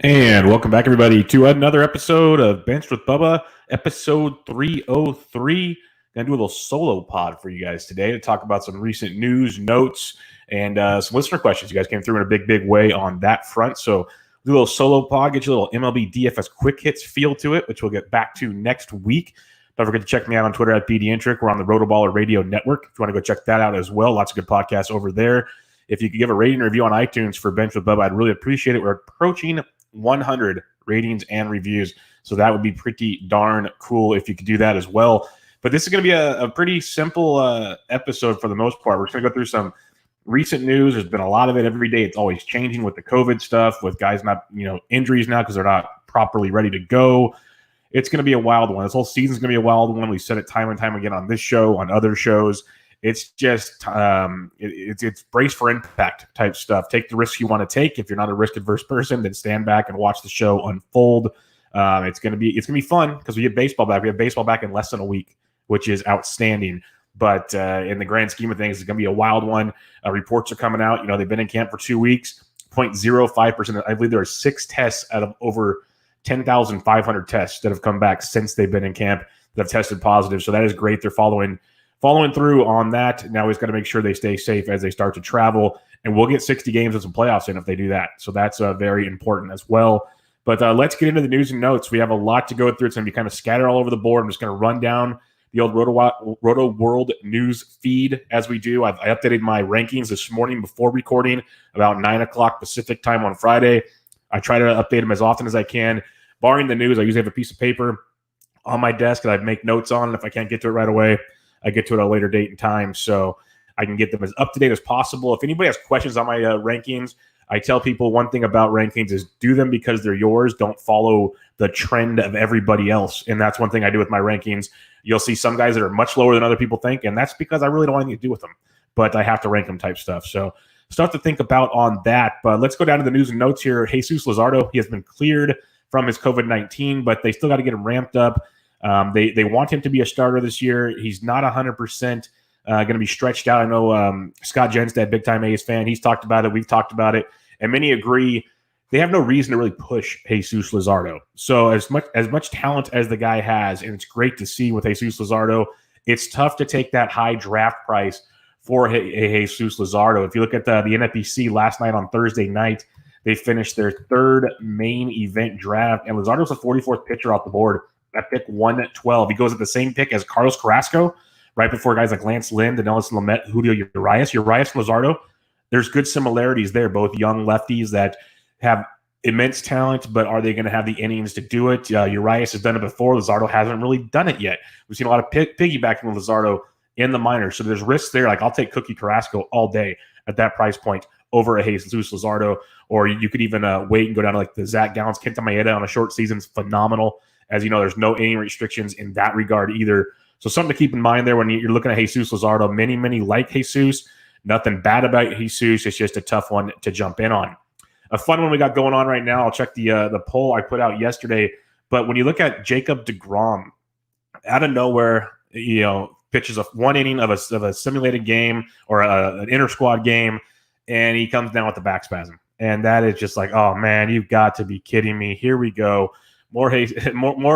And welcome back, everybody, to another episode of Bench with Bubba, episode 303. Going to do a little solo pod for you guys today to talk about some recent news, notes, and some listener questions. You guys came through in a big way on that front. So do a little solo pod, get you a little MLB DFS quick hits feel to it, which we'll get back to next week. Don't forget to check me out on Twitter at BDintric. We're on the Rotoballer Radio Network. If you want to go check that out as well, lots of good podcasts over there. If you could give a rating and review on iTunes for Bench with Bubba, I'd really appreciate it. We're approaching 100 ratings and reviews, so that would be pretty darn cool if you could do that as well. But this is going to be a pretty simple episode for the most part. We're just going to go through some recent news. There's been a lot of it every day. It's always changing with the COVID stuff, with guys not, injuries now because they're not properly ready to go. It's going to be a wild one. This whole season's going to be a wild one. We said it time and time again on this show, on other shows. It's just it's brace for impact type stuff. Take the risks you want to take. If you're not a risk adverse person, then stand back and watch the show unfold. It's gonna be fun because we have baseball back. We have baseball back in less than a week, which is outstanding. But in the grand scheme of things, it's gonna be a wild one. Reports are coming out. They've been in camp for 2 weeks. 0.05%. I believe there are 6 tests out of over 10,500 tests that have come back since they've been in camp that have tested positive. So that is great. They're following through on that. Now he's got to make sure they stay safe as they start to travel, and we'll get 60 games and some playoffs in if they do that. So that's very important as well. But let's get into the news and notes. We have a lot to go through. It's going to be kind of scattered all over the board. I'm just going to run down the old Roto World news feed as we do. I updated my rankings this morning before recording about 9 o'clock Pacific time on Friday. I try to update them as often as I can. Barring the news, I usually have a piece of paper on my desk that I make notes on, and if I can't get to it right away, I get to it at a later date and time so I can get them as up to date as possible. If anybody has questions on my rankings, I tell people one thing about rankings is do them because they're yours. Don't follow the trend of everybody else. And that's one thing I do with my rankings. You'll see some guys that are much lower than other people think, and that's because I really don't want anything to do with them, but I have to rank them type stuff. So stuff to think about on that. But let's go down to the news and notes here. Jesus Luzardo, he has been cleared from his COVID-19, but they still got to get him ramped up. They want him to be a starter this year. He's not 100% going to be stretched out. I know Scott Jenstad, big-time A's fan, he's talked about it. We've talked about it. And many agree they have no reason to really push Jesus Luzardo. So as much talent as the guy has, and it's great to see with Jesus Luzardo, it's tough to take that high draft price for Jesus Luzardo. If you look at the NFBC last night on Thursday night, they finished their third main event draft, and Luzardo's the 44th pitcher off the board at pick 112. He goes at the same pick as Carlos Carrasco, right before guys like Lance Lynn, Denelson Lamet, Julio Urias. Urias and Luzardo, there's good similarities there, both young lefties that have immense talent, but are they going to have the innings to do it? Urias has done it before. Luzardo hasn't really done it yet. We've seen a lot of piggybacking with Luzardo in the minors, so there's risks there. Like, I'll take Cookie Carrasco all day at that price point over a Jesus Luzardo, or you could even wait and go down to like the Zach Gallons. Kenta Maeda on a short season is phenomenal. As you know, there's no inning restrictions in that regard either. So something to keep in mind there when you're looking at Jesus Luzardo. Many like Jesus. Nothing bad about Jesus. It's just a tough one to jump in on. A fun one we got going on right now. I'll check the poll I put out yesterday. But when you look at Jacob deGrom, out of nowhere, pitches one inning of a simulated game or an inter-squad game, and he comes down with the back spasm. And that is just like, oh, man, you've got to be kidding me. Here we go. More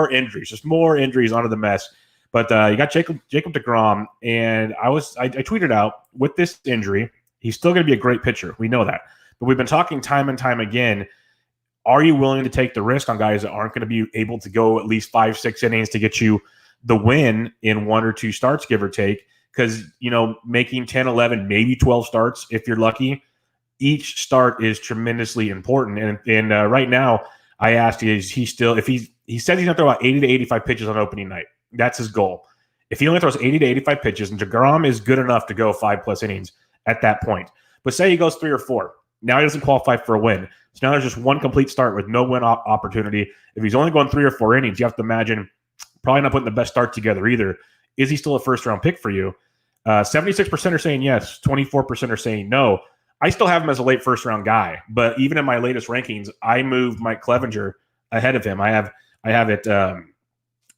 injuries, just more injuries onto the mess. But you got Jacob deGrom, and I tweeted out, with this injury, he's still going to be a great pitcher. We know that. But we've been talking time and time again, are you willing to take the risk on guys that aren't going to be able to go at least 5-6 innings to get you the win in 1 or 2 starts, give or take? Because, making 10, 11, maybe 12 starts, if you're lucky, each start is tremendously important. And right now, I asked, is he still, he says he's going to throw about 80 to 85 pitches on opening night. That's his goal. If he only throws 80 to 85 pitches, and deGrom is good enough to go 5+ innings at that point. But say he goes 3 or 4. Now he doesn't qualify for a win. So now there's just one complete start with no win opportunity. If he's only going 3 or 4 innings, you have to imagine probably not putting the best start together either. Is he still a first-round pick for you? 76% are saying yes. 24% are saying no. I still have him as a late first-round guy, but even in my latest rankings, I moved Mike Clevenger ahead of him. I have it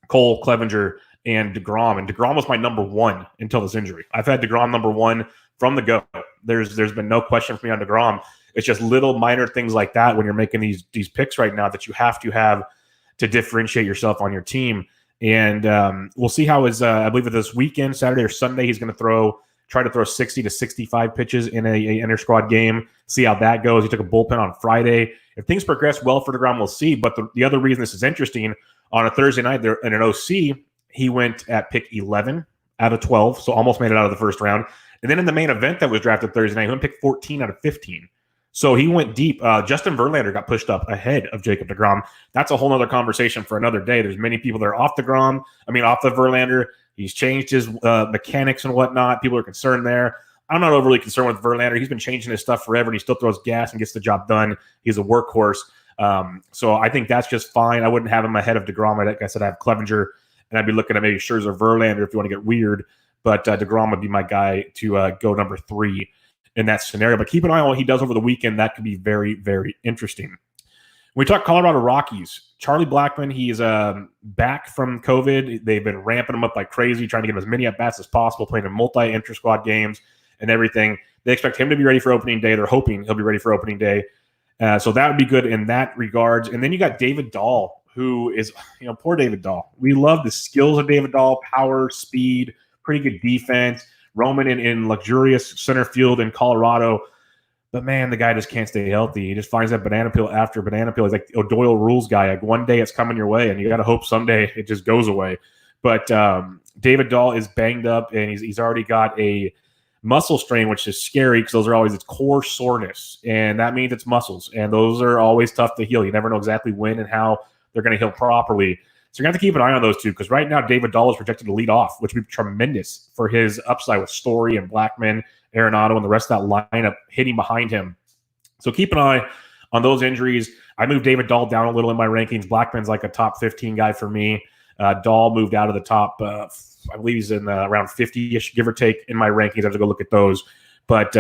Cole, Clevenger, and deGrom. And deGrom was my number 1 until this injury. I've had deGrom number 1 from the go. There's been no question for me on deGrom. It's just little minor things like that when you're making these picks right now that you have to differentiate yourself on your team. And we'll see how his, I believe this weekend, Saturday or Sunday, he's going to try to throw 60 to 65 pitches in a inter-squad game, see how that goes. He took a bullpen on Friday. If things progress well for DeGrom, we'll see. But the other reason this is interesting, on a Thursday night there in an OC, he went at pick 11 out of 12, so almost made it out of the first round. And then in the main event that was drafted Thursday night, he went pick 14 out of 15. So he went deep. Justin Verlander got pushed up ahead of Jacob DeGrom. That's a whole other conversation for another day. There's many people that are off the Verlander. He's changed his mechanics and whatnot. People are concerned there. I'm not overly concerned with Verlander. He's been changing his stuff forever, and he still throws gas and gets the job done. He's a workhorse. So I think that's just fine. I wouldn't have him ahead of DeGrom. Like I said, I have Clevenger, and I'd be looking at maybe Scherzer, Verlander if you want to get weird. But DeGrom would be my guy to go number 3 in that scenario. But keep an eye on what he does over the weekend. That could be very, very interesting. When we talk Colorado Rockies, Charlie Blackmon, he's back from COVID. They've been ramping him up like crazy, trying to get him as many at-bats as possible, playing in multi-inter-squad games and everything. They expect him to be ready for opening day. They're hoping he'll be ready for opening day. So that would be good in that regards. And then you got David Dahl, who is, poor David Dahl. We love the skills of David Dahl, power, speed, pretty good defense, roaming in luxurious center field in Colorado. But, man, the guy just can't stay healthy. He just finds that banana peel after banana peel. He's like O'Doyle rules guy. Like one day it's coming your way, and you got to hope someday it just goes away. But David Dahl is banged up, and he's already got a muscle strain, which is scary because those are always its core soreness, and that means it's muscles, and those are always tough to heal. You never know exactly when and how they're going to heal properly. So you're going to have to keep an eye on those two because right now David Dahl is projected to lead off, which would be tremendous for his upside with Story and Blackmon, Arenado, and the rest of that lineup hitting behind him. So keep an eye on those injuries. I moved David Dahl down a little in my rankings. Blackmon's like a top 15 guy for me. Dahl moved out of the top, I believe he's in around 50-ish, give or take, in my rankings. I have to go look at those. But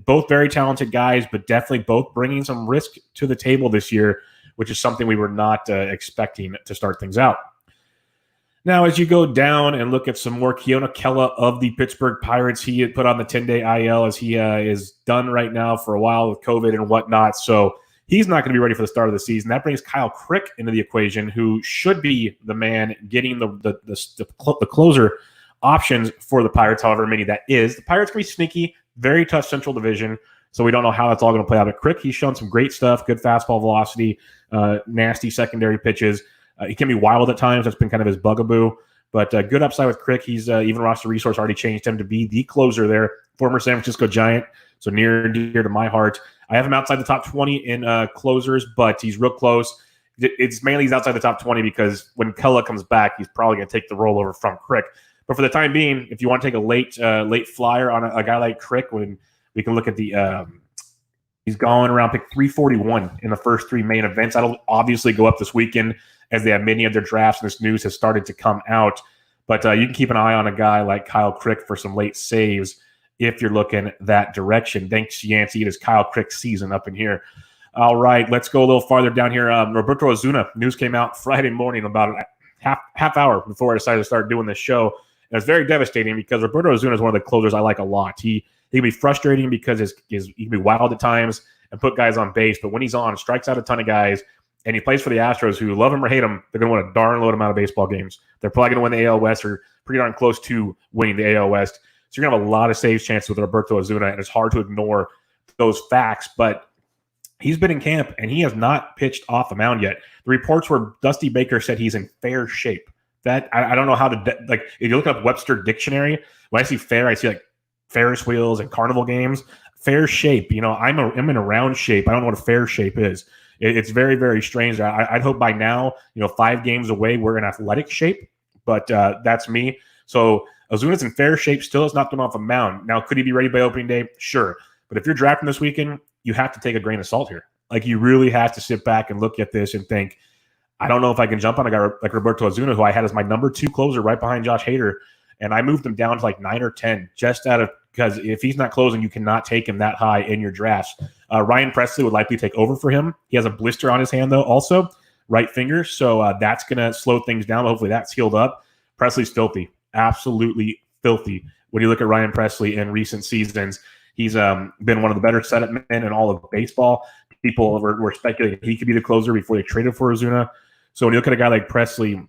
both very talented guys, but definitely both bringing some risk to the table this year, which is something we were not expecting to start things out. Now, as you go down and look at some more, Keona Kella of the Pittsburgh Pirates, he had put on the 10-day IL as he is done right now for a while with COVID and whatnot. So he's not going to be ready for the start of the season. That brings Kyle Crick into the equation, who should be the man getting the closer options for the Pirates, however many that is. The Pirates can be sneaky, very tough Central Division, so we don't know how that's all going to play out. But Crick, he's shown some great stuff, good fastball velocity, nasty secondary pitches. He can be wild at times. That's been kind of his bugaboo. But good upside with Crick. He's even roster resource already changed him to be the closer there, former San Francisco Giant, so near and dear to my heart. I have him outside the top 20 in closers, but he's real close. It's mainly he's outside the top 20 because when Kella comes back, he's probably going to take the rollover from Crick. But for the time being, if you want to take a late flyer on a guy like Crick, when we can look at the he's going around pick 341 in the first 3 main events. That'll obviously go up this weekend as they have many of their drafts, and this news has started to come out. But you can keep an eye on a guy like Kyle Crick for some late saves if you're looking that direction. Thanks, Yancey. It is Kyle Crick's season up in here. All right, let's go a little farther down here. Roberto Ozuna, news came out Friday morning about a half hour before I decided to start doing this show. And it's very devastating because Roberto Ozuna is one of the closers I like a lot. He can be frustrating because he can be wild at times and put guys on base. But when he's on, strikes out a ton of guys, and he plays for the Astros, who love him or hate him, they're going to win a darn load amount of baseball games. They're probably going to win the AL West or pretty darn close to winning the AL West. So you're going to have a lot of saves chances with Roberto Ozuna, and it's hard to ignore those facts. But he's been in camp, and he has not pitched off the mound yet. The reports where Dusty Baker said he's in fair shape. That I don't know how to – like, if you look up Webster Dictionary, when I see fair, I see, like, Ferris wheels and carnival games. Fair shape. I'm in a round shape. I don't know what a fair shape is. It's very, very strange. I'd hope by now, 5 games away, we're in athletic shape, but that's me. So Ozuna's in fair shape, still has not been off a mound. Now, could he be ready by opening day? Sure. But if you're drafting this weekend, you have to take a grain of salt here. Like, you really have to sit back and look at this and think, I don't know if I can jump on a guy like Roberto Ozuna, who I had as my number 2 closer right behind Josh Hader, and I moved him down to like 9 or 10 just out of because if he's not closing, you cannot take him that high in your drafts. Ryan Presley would likely take over for him. He has a blister on his hand, though, also, right finger. So that's going to slow things down. Hopefully that's healed up. Presley's filthy, absolutely filthy. When you look at Ryan Presley in recent seasons, He's been one of the better setup men in all of baseball. People were speculating he could be the closer before they traded for Ozuna. So when you look at a guy like Presley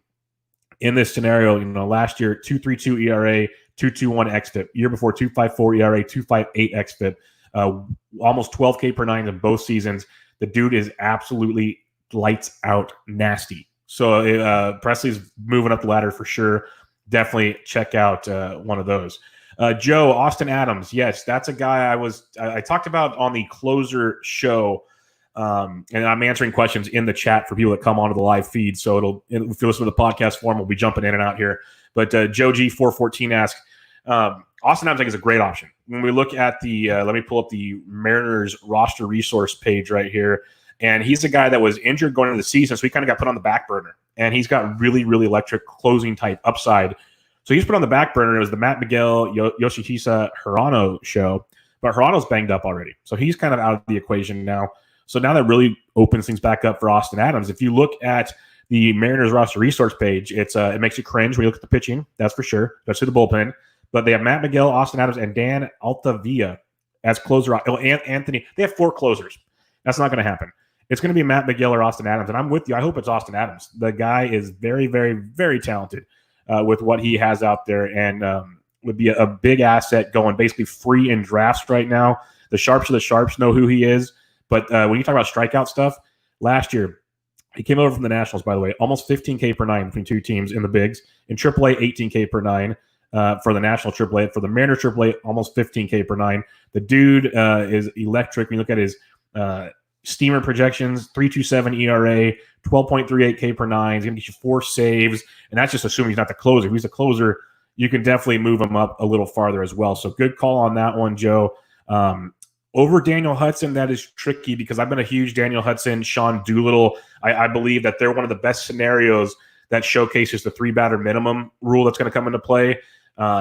in this scenario, last year 2.32 ERA, 2.21 xFIP. Year before 2.54 ERA, 2.58 xFIP. Almost 12 K per nine in both seasons. The dude is absolutely lights out nasty. So Presley's moving up the ladder for sure. Definitely check out one of those. Joe, Austin Adams. Yes, that's a guy I talked about on the closer show. And I'm answering questions in the chat for people that come onto the live feed. So if you listen to the podcast form, we'll be jumping in and out here. But Joe G414 asks, Austin Adams I think is a great option. When we look at let me pull up the Mariners roster resource page right here. And he's a guy that was injured going into the season, so he kind of got put on the back burner. And he's got really, really electric closing type upside. So he's put on the back burner. It was the Matt Miguel, Yoshihisa Hirano show. But Hirano's banged up already. So he's kind of out of the equation now. So now that really opens things back up for Austin Adams. If you look at the Mariners roster resource page, it makes you cringe when you look at the pitching. That's for sure. Especially the bullpen. But they have Matt Miguel, Austin Adams, and Dan Altavilla as closer. Oh, and Anthony. They have 4 closers. That's not going to happen. It's going to be Matt Miguel or Austin Adams. And I'm with you. I hope it's Austin Adams. The guy is very, very, very talented with what he has out there and would be a big asset going basically free in drafts right now. The sharps of the sharps know who he is. But when you talk about strikeout stuff, last year, he came over from the Nationals, by the way, almost 15 K per nine between 2 teams in the bigs. In AAA, 18 K per nine for the National AAA. For the Mariners AAA, almost 15 K per nine. The dude is electric. When you look at his steamer projections, 3.27 ERA, 12.38 K per nine. He's going to get you 4 saves, and that's just assuming he's not the closer. If he's the closer, you can definitely move him up a little farther as well. So good call on that one, Joe. Over Daniel Hudson, that is tricky because I've been a huge Daniel Hudson, Sean Doolittle. I believe that they're one of the best scenarios that showcases the 3-batter minimum rule that's going to come into play.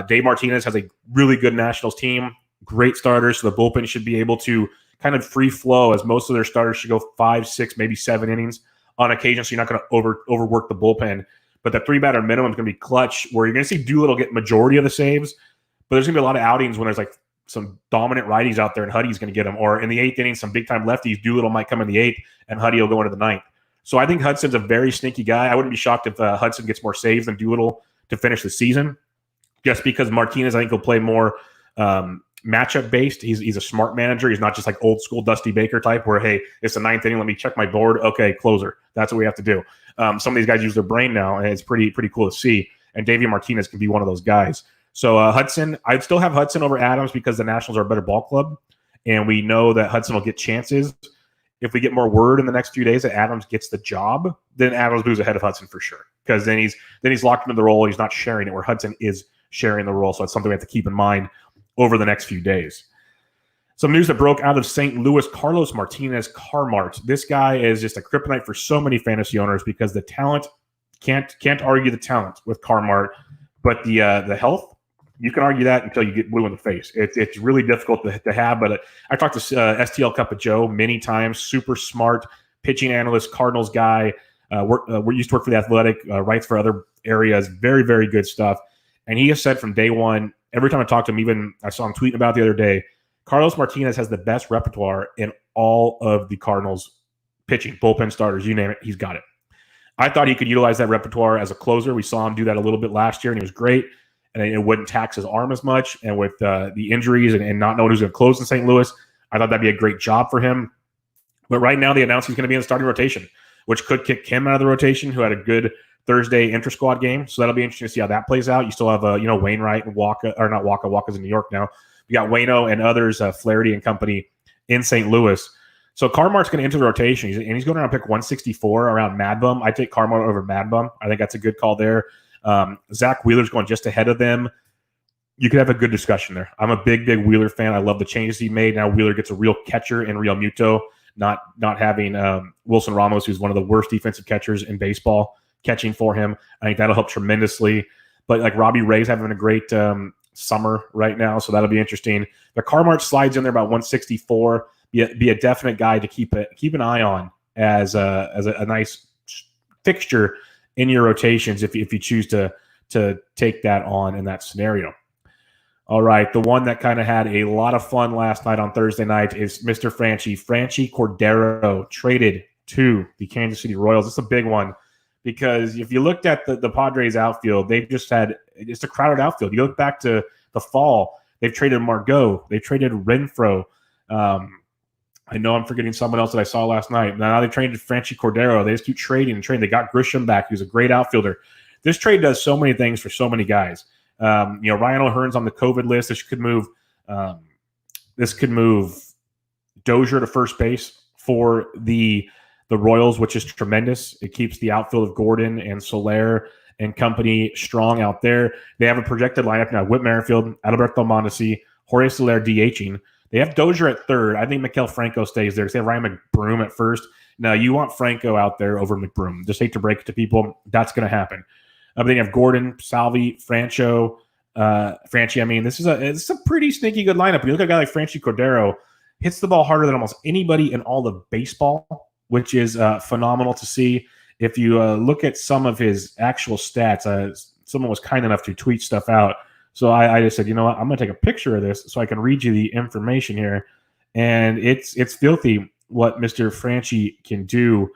Dave Martinez has a really good Nationals team, great starters, so the bullpen should be able to kind of free flow as most of their starters should go 5, 6, maybe 7 innings on occasion, so you're not going to overwork the bullpen. But the 3-batter minimum is going to be clutch, where you're going to see Doolittle get majority of the saves, but there's going to be a lot of outings when there's like some dominant righties out there and Huddy's going to get them. Or in the 8th inning, some big-time lefties, Doolittle might come in the 8th and Huddy will go into the 9th. So I think Hudson's a very sneaky guy. I wouldn't be shocked if Hudson gets more saves than Doolittle to finish the season, just because Martinez, I think, will play more matchup-based. He's a smart manager. He's not just like old-school Dusty Baker type where, hey, it's the 9th inning, let me check my board. Okay, closer. That's what we have to do. Some of these guys use their brain now, and it's pretty cool to see. And Davey Martinez can be one of those guys. So Hudson, I'd still have Hudson over Adams because the Nationals are a better ball club, and we know that Hudson will get chances. If we get more word in the next few days that Adams gets the job, then Adams moves ahead of Hudson for sure, because then he's locked into the role. He's not sharing it, where Hudson is sharing the role. So that's something we have to keep in mind over the next few days. Some news that broke out of St. Louis: Carlos Martinez Carmart. This guy is just a kryptonite for so many fantasy owners because the talent can't argue the talent with Carmart, but the health, you can argue that until you get blue in the face. It's really difficult to have. But I talked to STL Cup of Joe many times. Super smart pitching analyst, Cardinals guy. We used to work for The Athletic, writes for other areas. Very, very good stuff. And he has said from day one, every time I talk to him, even I saw him tweeting about it the other day, Carlos Martinez has the best repertoire in all of the Cardinals pitching, bullpen starters, you name it, he's got it. I thought he could utilize that repertoire as a closer. We saw him do that a little bit last year, and he was great. And it wouldn't tax his arm as much. And with the injuries and not knowing who's going to close in St. Louis, I thought that'd be a great job for him. But right now, they announced he's going to be in the starting rotation, which could kick him out of the rotation, who had a good Thursday inter-squad game. So that'll be interesting to see how that plays out. You still have, Wainwright and Waka, or not Waka. Waka's in New York now. You got Waino and others, Flaherty and company in St. Louis. So Carmart's going to enter the rotation, and he's going around pick 164 around Mad Bum. I take Carmart over Mad Bum. I think that's a good call there. Zach Wheeler's going just ahead of them. You could have a good discussion there. I'm a big Wheeler fan. I love the changes he made. Now Wheeler gets a real catcher in Real Muto, not having Wilson Ramos, who's one of the worst defensive catchers in baseball, catching for him. I think that'll help tremendously. But like Robbie Ray's having a great summer right now, so that'll be interesting. The Carmart slides in there about 164. Be a definite guy to keep an eye on as a nice fixture in your rotations if you choose to take that on in that scenario. All right, the one that kind of had a lot of fun last night on Thursday night is Mr. Franchy Cordero, traded to the Kansas City Royals. It's a big one because if you looked at the Padres outfield, they've just had just a crowded outfield. You look back to the fall, they've traded Margot, they've traded Renfroe. I know I'm forgetting someone else that I saw last night. Now they traded Franchy Cordero. They just keep trading and trading. They got Grisham back, who's a great outfielder. This trade does so many things for so many guys. Ryan O'Hearn's on the COVID list. This could move Dozier to first base for the Royals, which is tremendous. It keeps the outfield of Gordon and Soler and company strong out there. They have a projected lineup now: Whit Merrifield, Alberto Mondesi, Jorge Soler DHing. They have Dozier at third. I think Maikel Franco stays there because they have Ryan McBroom at first. Now, you want Franco out there over McBroom. Just hate to break it to people. That's going to happen. But then you have Gordon, Salvi, Franchy. I mean, it's a pretty sneaky good lineup. You look at a guy like Franchy Cordero, hits the ball harder than almost anybody in all of baseball, which is phenomenal to see. If you look at some of his actual stats, someone was kind enough to tweet stuff out. So I just said, you know what, I'm going to take a picture of this so I can read you the information here. And it's filthy what Mr. Franchy can do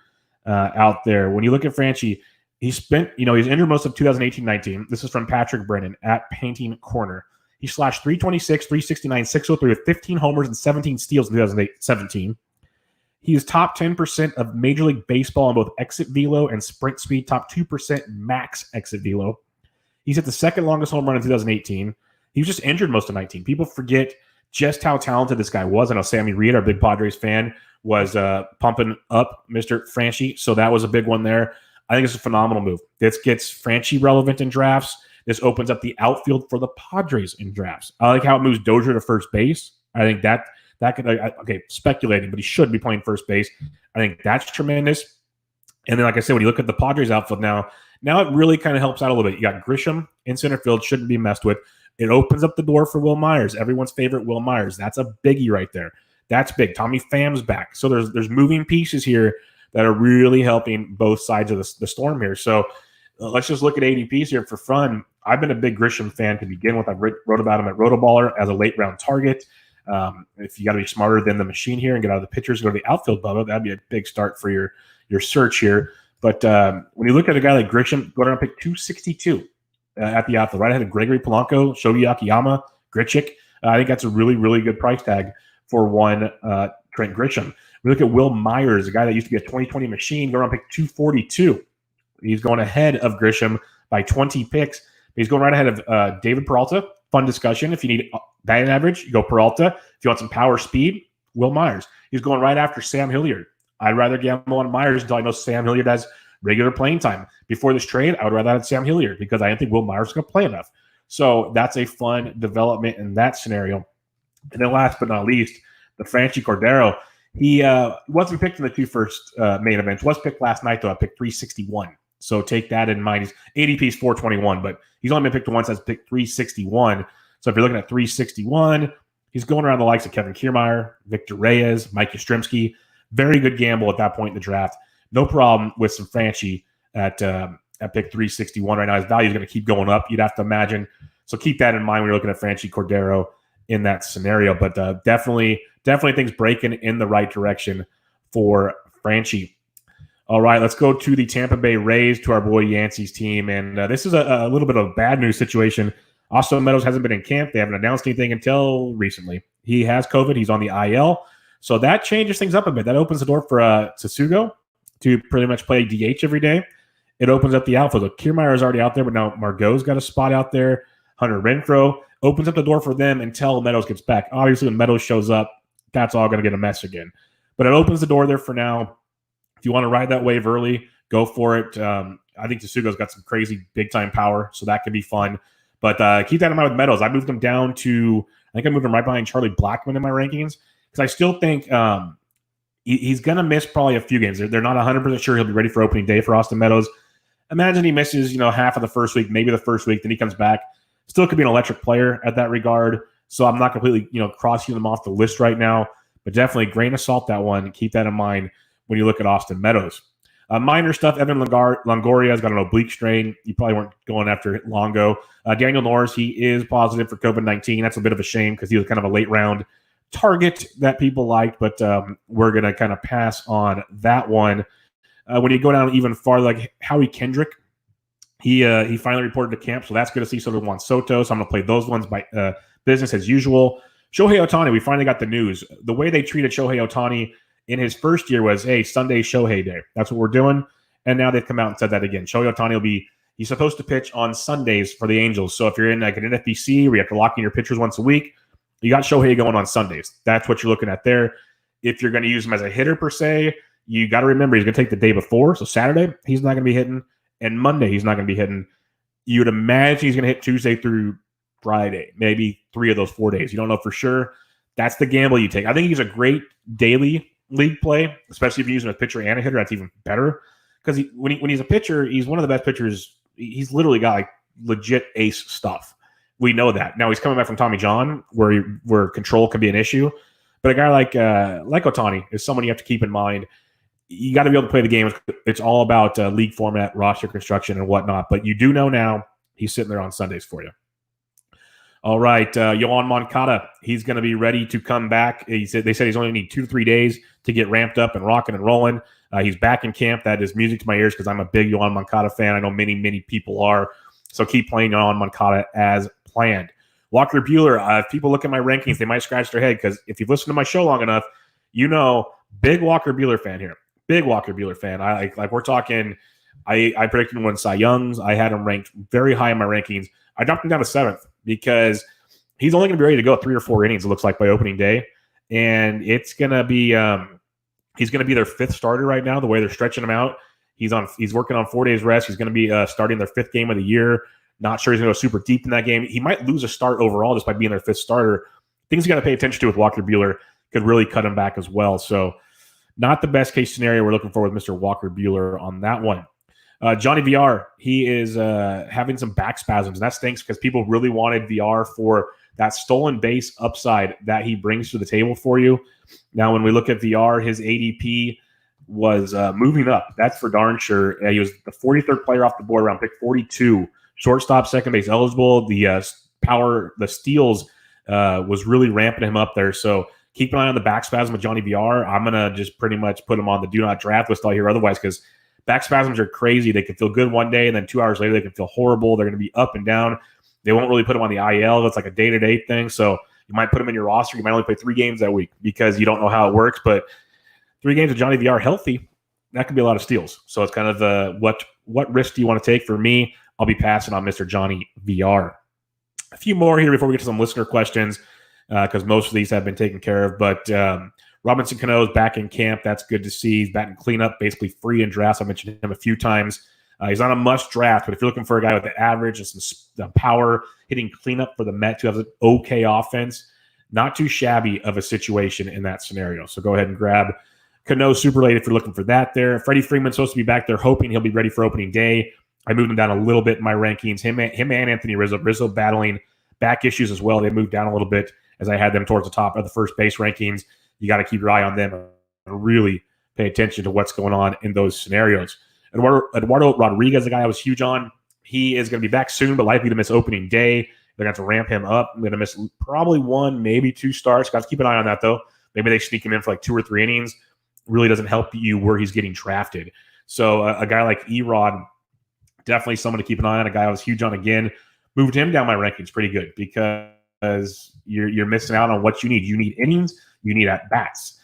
out there. When you look at Franchy, he's injured most of 2018-19. This is from Patrick Brennan at Painting Corner. He slashed 326, 369, 603 with 15 homers and 17 steals in 2017. He is top 10% of Major League Baseball on both exit velo and sprint speed, top 2% max exit velo. He's hit the second longest home run in 2018. He was just injured most of 19. People forget just how talented this guy was. I know Sammy Reed, our big Padres fan, was pumping up Mr. Franchy, so that was a big one there. I think it's a phenomenal move. This gets Franchy relevant in drafts. This opens up the outfield for the Padres in drafts. I like how it moves Dozier to first base. I think that could, okay, speculating, but he should be playing first base. I think that's tremendous. And then, like I said, when you look at the Padres outfield now it really kind of helps out a little bit. You got Grisham in center field, shouldn't be messed with. It opens up the door for Will Myers, everyone's favorite Will Myers. That's a biggie right there. That's big. Tommy Pham's back. So there's moving pieces here that are really helping both sides of the storm here. So let's just look at ADPs here for fun. I've been a big Grisham fan to begin with. I wrote about him at Rotoballer as a late round target. If you got to be smarter than the machine here and get out of the pitchers and go to the outfield, Bubba, that'd be a big start for your search here. But when you look at a guy like Grisham, go down and pick 262 at the outfield, right ahead of Gregory Polanco, Shohei Akiyama, Grichuk. I think that's a really, really good price tag for one Trent Grisham. We look at Will Myers, a guy that used to be a 2020 machine, go around pick 242. He's going ahead of Grisham by 20 picks. He's going right ahead of David Peralta. Fun discussion. If you need batting average, you go Peralta. If you want some power speed, Will Myers. He's going right after Sam Hilliard. I'd rather gamble on Myers until I know Sam Hilliard has regular playing time. Before this trade, I would rather have Sam Hilliard because I didn't think Will Myers is going to play enough. So that's a fun development in that scenario. And then last but not least, the Franchy Cordero. He wasn't picked in the two first main events. Was picked last night, though, at pick 361. So take that in mind. His ADP is 421, but he's only been picked once as pick 361. So if you're looking at 361, he's going around the likes of Kevin Kiermaier, Victor Reyes, Mike Yastrzemski. Very good gamble at that point in the draft. No problem with some Franchy at pick 361 right now. His value is going to keep going up, you'd have to imagine. So keep that in mind when you're looking at Franchy Cordero in that scenario. But definitely things breaking in the right direction for Franchy. All right, let's go to the Tampa Bay Rays, to our boy Yancey's team. And this is a little bit of a bad news situation. Austin Meadows hasn't been in camp. They haven't announced anything until recently. He has COVID. He's on the IL. So that changes things up a bit. That opens the door for Tsutsugo to pretty much play DH every day. It opens up the outfield. So Kiermaier is already out there, but now Margot's got a spot out there. Hunter Renfroe opens up the door for them until Meadows gets back. Obviously, when Meadows shows up, that's all going to get a mess again. But it opens the door there for now. If you want to ride that wave early, go for it. I think Tsutsugo's got some crazy big-time power, so that could be fun. But keep that in mind with Meadows. I moved him down to – I think I moved him right behind Charlie Blackmon in my rankings because I still think he's going to miss probably a few games. They're not 100% sure he'll be ready for opening day for Austin Meadows. Imagine he misses, half of the first week, maybe the first week, then he comes back. Still could be an electric player at that regard. So I'm not completely, crossing him off the list right now. But definitely grain of salt that one. Keep that in mind when you look at Austin Meadows. Minor stuff, Evan Longoria's got an oblique strain. You probably weren't going after Longo. Daniel Norris, he is positive for COVID-19. That's a bit of a shame because he was kind of a late-round target that people liked, but we're going to kind of pass on that one. When you go down even farther, like Howie Kendrick, he finally reported to camp, so that's good to see. So did Juan Soto, so I'm going to play those ones by business as usual. Shohei Ohtani, we finally got the news. The way they treated Shohei Ohtani in his first year was, hey, Sunday Shohei Day. That's what we're doing. And now they've come out and said that again. Shohei Ohtani he's supposed to pitch on Sundays for the Angels. So if you're in like an NFBC where you have to lock in your pitchers once a week, you got Shohei going on Sundays. That's what you're looking at there. If you're going to use him as a hitter per se, you got to remember he's going to take the day before. So Saturday, he's not going to be hitting. And Monday, he's not going to be hitting. You would imagine he's going to hit Tuesday through Friday, maybe 3 of those 4 days. You don't know for sure. That's the gamble you take. I think he's a great daily league play, especially if you're using a pitcher and a hitter. That's even better because when he's a pitcher, he's one of the best pitchers. He's literally got like legit ace stuff. We know that. Now he's coming back from Tommy John, where control can be an issue. But a guy like Ohtani is someone you have to keep in mind. You got to be able to play the game. It's all about league format, roster construction, and whatnot. But you do know now he's sitting there on Sundays for you. All right, Yohan Moncada, he's going to be ready to come back. They said he's only need 2 to 3 days to get ramped up and rocking and rolling. He's back in camp. That is music to my ears because I'm a big Yohan Moncada fan. I know many, many people are. So keep playing Yohan Moncada as planned. Walker Buehler, if people look at my rankings, they might scratch their head because if you've listened to my show long enough, you know, big Walker Buehler fan here. Big Walker Buehler fan. Like we're talking, I predicted him when Cy Young's. I had him ranked very high in my rankings. I dropped him down to 7th because he's only going to be ready to go 3 or 4 innings, it looks like, by opening day. And it's going to be he's going to be their 5th starter right now, the way they're stretching him out. He's working on 4 days rest. He's going to be starting their 5th game of the year. Not sure he's going to go super deep in that game. He might lose a start overall just by being their 5th starter. Things you got to pay attention to with Walker Buehler could really cut him back as well. So not the best case scenario we're looking for with Mr. Walker Buehler on that one. Johnny VR, he is having some back spasms, and that stinks because people really wanted VR for that stolen base upside that he brings to the table for you. Now, when we look at VR, his ADP was moving up. That's for darn sure. He was the 43rd player off the board around pick 42. Shortstop, second base eligible. The steals was really ramping him up there. So keep an eye on the back spasm with Johnny VR. I'm going to just pretty much put him on the do not draft list all year otherwise because back spasms are crazy. They can feel good one day, and then 2 hours later, they can feel horrible. They're going to be up and down. They won't really put them on the IL. It's like a day-to-day thing. So you might put them in your roster. You might only play 3 games that week because you don't know how it works. But 3 games of Johnny VR healthy, that could be a lot of steals. So it's kind of what risk do you want to take? For me, I'll be passing on Mr. Johnny VR. A few more here before we get to some listener questions because most of these have been taken care of. But Robinson Cano's back in camp. That's good to see. He's batting cleanup, basically free in drafts. I mentioned him a few times. He's on a must draft, but if you're looking for a guy with the average and some power hitting cleanup for the Mets who has an okay offense, not too shabby of a situation in that scenario. So go ahead and grab Cano super late if you're looking for that there. Freddie Freeman's supposed to be back there, hoping he'll be ready for opening day. I moved him down a little bit in my rankings. Him and Anthony Rizzo. Rizzo battling back issues as well. They moved down a little bit as I had them towards the top of the first base rankings. You got to keep your eye on them and really pay attention to what's going on in those scenarios. Eduardo Rodriguez, the guy I was huge on, he is going to be back soon, but likely to miss opening day. They're going to have to ramp him up. I'm going to miss probably 1, maybe 2 starts. Got to keep an eye on that, though. Maybe they sneak him in for like 2 or 3 innings. Really doesn't help you where he's getting drafted. So a guy like Erod, definitely someone to keep an eye on. A guy I was huge on again. Moved him down my rankings pretty good because you're missing out on what you need. You need innings. You need at-bats.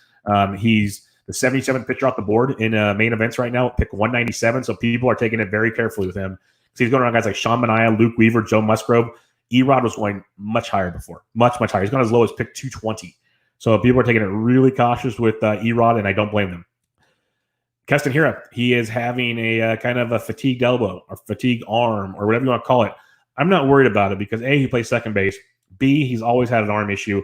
He's the 77th pitcher off the board in main events right now, pick 197. So people are taking it very carefully with him. So he's going around guys like Sean Manaea, Luke Weaver, Joe Musgrove. Erod was going much higher before, much, much higher. He's gone as low as pick 220. So people are taking it really cautious with Erod, and I don't blame them. Keston Hiura, he is having a kind of a fatigued elbow or fatigued arm or whatever you want to call it. I'm not worried about it because A, he plays second base. B, he's always had an arm issue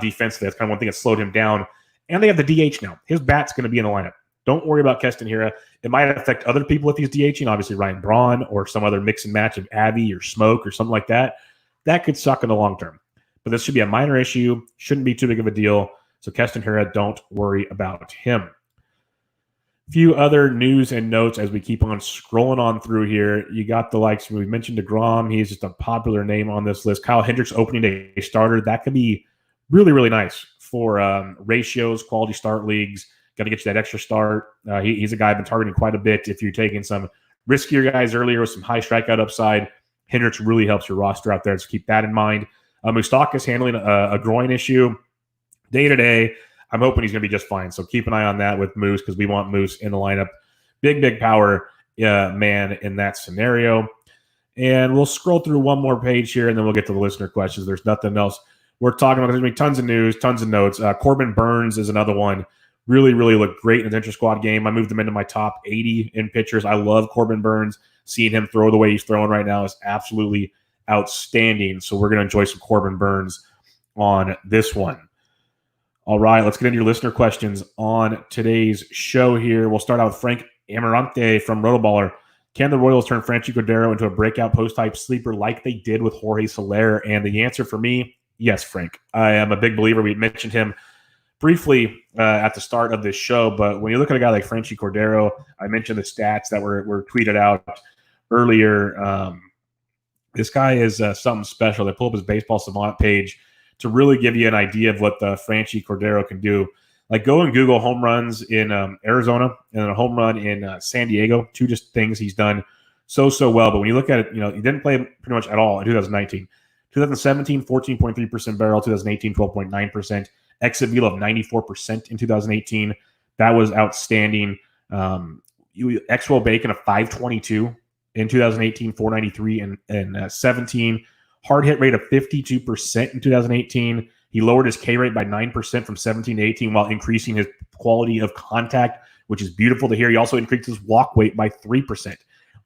defensively. That's kind of one thing that slowed him down. And they have the DH now. His bat's going to be in the lineup. Don't worry about Keston Hiura. It might affect other people if he's DHing, obviously Ryan Braun or some other mix and match of Abby or Smoke or something like that. That could suck in the long term. But this should be a minor issue. Shouldn't be too big of a deal. So Keston Hiura, don't worry about him. Few other news and notes as we keep on scrolling on through here. You got the likes, we mentioned DeGrom. He's just a popular name on this list. Kyle Hendricks opening day starter. That could be really, really nice for ratios, quality start leagues. Got to get you that extra start. He's a guy I've been targeting quite a bit. If you're taking some riskier guys earlier with some high strikeout upside, Hendricks really helps your roster out there. So keep that in mind. Moustakas is handling a groin issue day to day. I'm hoping he's going to be just fine. So keep an eye on that with Moose because we want Moose in the lineup. Big power man in that scenario. And we'll scroll through one more page here, and then we'll get to the listener questions. There's nothing else we're talking about. There's going to be tons of news, tons of notes. Corbin Burns is another one. Really, really looked great in the inter-squad game. I moved him into my top 80 in pitchers. I love Corbin Burns. Seeing him throw the way he's throwing right now is absolutely outstanding. So we're going to enjoy some Corbin Burns on this one. All right, let's get into your listener questions on today's show here. We'll start out with Frank Amarante from Rotoballer. Can the Royals turn Franchi Cordero into a breakout post-type sleeper like they did with Jorge Soler? And the answer for me, yes, Frank. I am a big believer. We mentioned him briefly at the start of this show, but when you look at a guy like Franchi Cordero, I mentioned the stats that were tweeted out earlier. This guy is something special. They pull up his Baseball Savant page to really give you an idea of what the Franchi Cordero can do. Like go and Google home runs in Arizona and then a home run in San Diego. Two just things he's done so well. But when you look at it, he didn't play pretty much at all in 2019. 2017, 14.3% barrel. 2018, 12.9%. Exit velo of 94% in 2018. That was outstanding. X-Roll Bacon of 522 in 2018, 493 and 17. Hard hit rate of 52% in 2018. He lowered his K rate by 9% from 17 to 18 while increasing his quality of contact, which is beautiful to hear. He also increased his walk weight by 3%.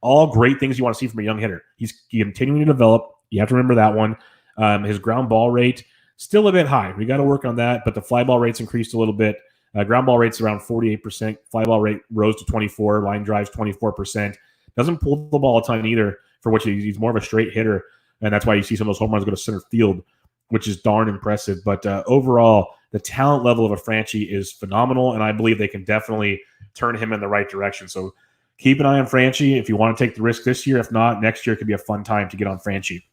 All great things you want to see from a young hitter. He's continuing to develop. You have to remember that one. His ground ball rate, still a bit high. We got to work on that, but the fly ball rate's increased a little bit. Ground ball rate's around 48%. Fly ball rate rose to 24%. Line drives 24%. Doesn't pull the ball a ton either, for which he's more of a straight hitter. And that's why you see some of those home runs go to center field, which is darn impressive. But overall, the talent level of a Franchi is phenomenal, and I believe they can definitely turn him in the right direction. So keep an eye on Franchi if you want to take the risk this year. If not, next year could be a fun time to get on Franchi.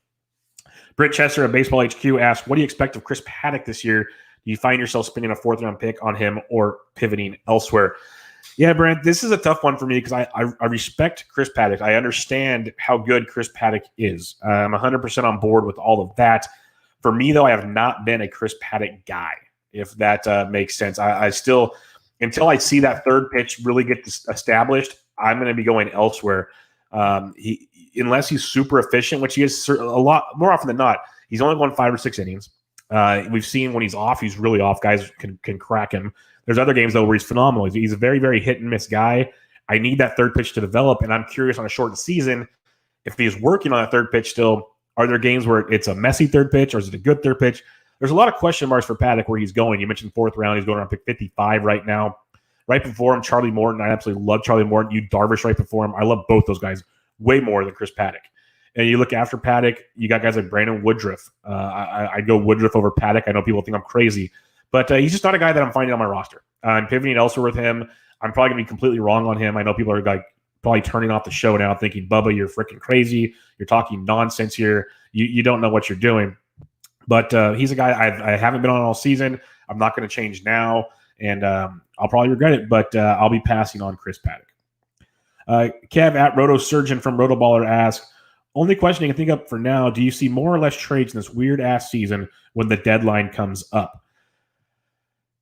Britt Chester of Baseball HQ asks, what do you expect of Chris Paddock this year? Do you find yourself spending a fourth-round pick on him or pivoting elsewhere? Yeah, Brent, this is a tough one for me because I respect Chris Paddock. I understand how good Chris Paddock is. I'm 100% on board with all of that. For me, though, I have not been a Chris Paddock guy, if that makes sense. I still, until I see that third pitch really get established, I'm going to be going elsewhere. Unless he's super efficient, which he is a lot more often than not, he's only won 5 or 6 innings. We've seen when he's off, he's really off. Guys can crack him. There's other games, though, where he's phenomenal. He's a very, very hit-and-miss guy. I need that third pitch to develop, and I'm curious on a shortened season, if he's working on that third pitch still, are there games where it's a messy third pitch, or is it a good third pitch? There's a lot of question marks for Paddock where he's going. You mentioned fourth round. He's going around pick 55 right now. Right before him, Charlie Morton. I absolutely love Charlie Morton. You Darvish right before him. I love both those guys way more than Chris Paddock. And you look after Paddock, you got guys like Brandon Woodruff. I'd go Woodruff over Paddock. I know people think I'm crazy, but he's just not a guy that I'm finding on my roster. I'm pivoting elsewhere with him. I'm probably going to be completely wrong on him. I know people are like probably turning off the show now thinking, Bubba, you're freaking crazy. You're talking nonsense here. You don't know what you're doing. But he's a guy I haven't been on all season. I'm not going to change now, and I'll probably regret it, but I'll be passing on Chris Paddock. Kev at Roto Surgeon from Rotoballer asks, only question I can think of for now, do you see more or less trades in this weird-ass season when the deadline comes up?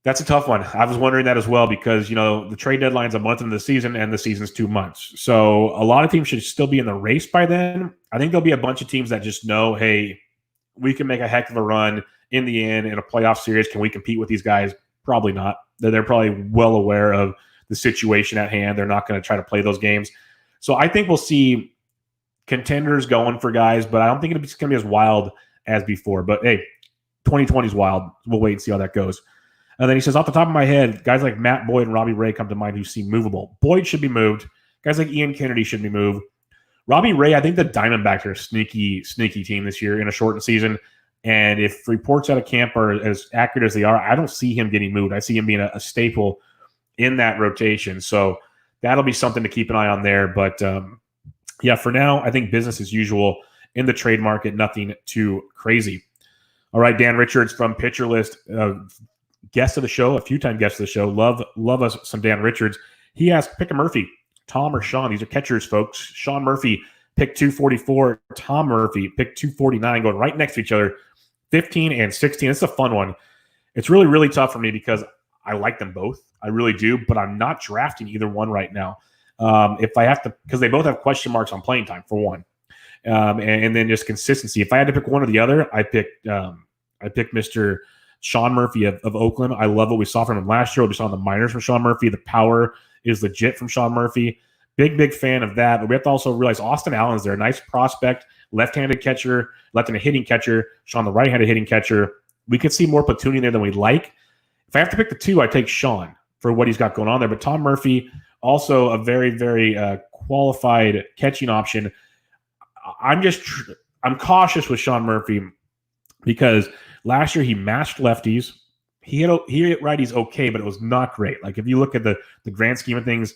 That's a tough one. I was wondering that as well because, the trade deadline's a month into the season and the season's 2 months. So a lot of teams should still be in the race by then. I think there'll be a bunch of teams that just know, hey, we can make a heck of a run in the end in a playoff series. Can we compete with these guys? Probably not. They're probably well aware of the situation at hand. They're not going to try to play those games. So I think we'll see contenders going for guys, but I don't think it's going to be as wild as before. But, hey, 2020 is wild. We'll wait and see how that goes. And then he says, off the top of my head, guys like Matt Boyd and Robbie Ray come to mind who seem movable. Boyd should be moved. Guys like Ian Kennedy should be moved. Robbie Ray, I think the Diamondbacks are a sneaky team this year in a shortened season. And if reports out of camp are as accurate as they are, I don't see him getting moved. I see him being a staple in that rotation. So that'll be something to keep an eye on there. But yeah, for now, I think business as usual in the trade market, nothing too crazy. All right, Dan Richards from Pitcher List, guest of the show, a few-time guest of the show. Love us some Dan Richards. He asked, pick a Murphy, Tom or Sean. These are catchers, folks. Sean Murphy, pick 244. Tom Murphy, pick 249, going right next to each other, 15 and 16. It's a fun one. It's really, really tough for me because I like them both. I really do, but I'm not drafting either one right now. If I have to, because they both have question marks on playing time, for one. And then just consistency. If I had to pick one or the other, I picked Mr. Sean Murphy of Oakland. I love what we saw from him last year. What we saw in the minors from Sean Murphy. The power is legit from Sean Murphy. Big fan of that. But we have to also realize Austin Allen's there. Nice prospect, left-handed catcher, left-handed hitting catcher. Sean, the right-handed hitting catcher. We could see more platooning there than we'd like. If I have to pick the two, I take Sean for what he's got going on there. But Tom Murphy, also a very, very qualified catching option. I'm cautious with Sean Murphy because last year he mashed lefties. He hit righties okay, but it was not great. Like if you look at the grand scheme of things,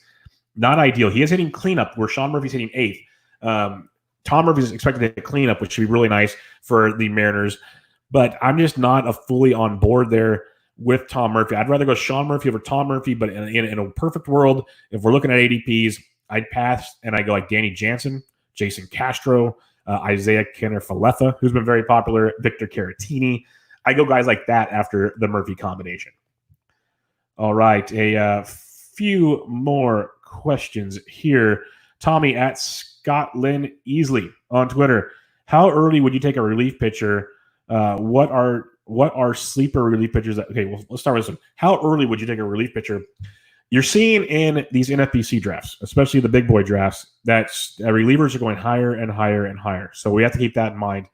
not ideal. He is hitting cleanup where Sean Murphy's hitting eighth. Tom Murphy's expected to hit cleanup, which should be really nice for the Mariners. But I'm just not fully on board there with Tom Murphy. I'd rather go Sean Murphy over Tom Murphy, but in a perfect world, if we're looking at ADPs, I'd pass and I go like Danny Jansen, Jason Castro, Isaiah Kenner-Falefa, who's been very popular, Victor Caratini. I go guys like that after the Murphy combination. All right, a few more questions here. Tommy at Scotland Easley on Twitter. How early would you take a relief pitcher? What are sleeper relief pitchers? Okay, well, let's start with this one. How early would you take a relief pitcher? You're seeing in these NFBC drafts, especially the big boy drafts, that relievers are going higher and higher and higher. So we have to keep that in mind.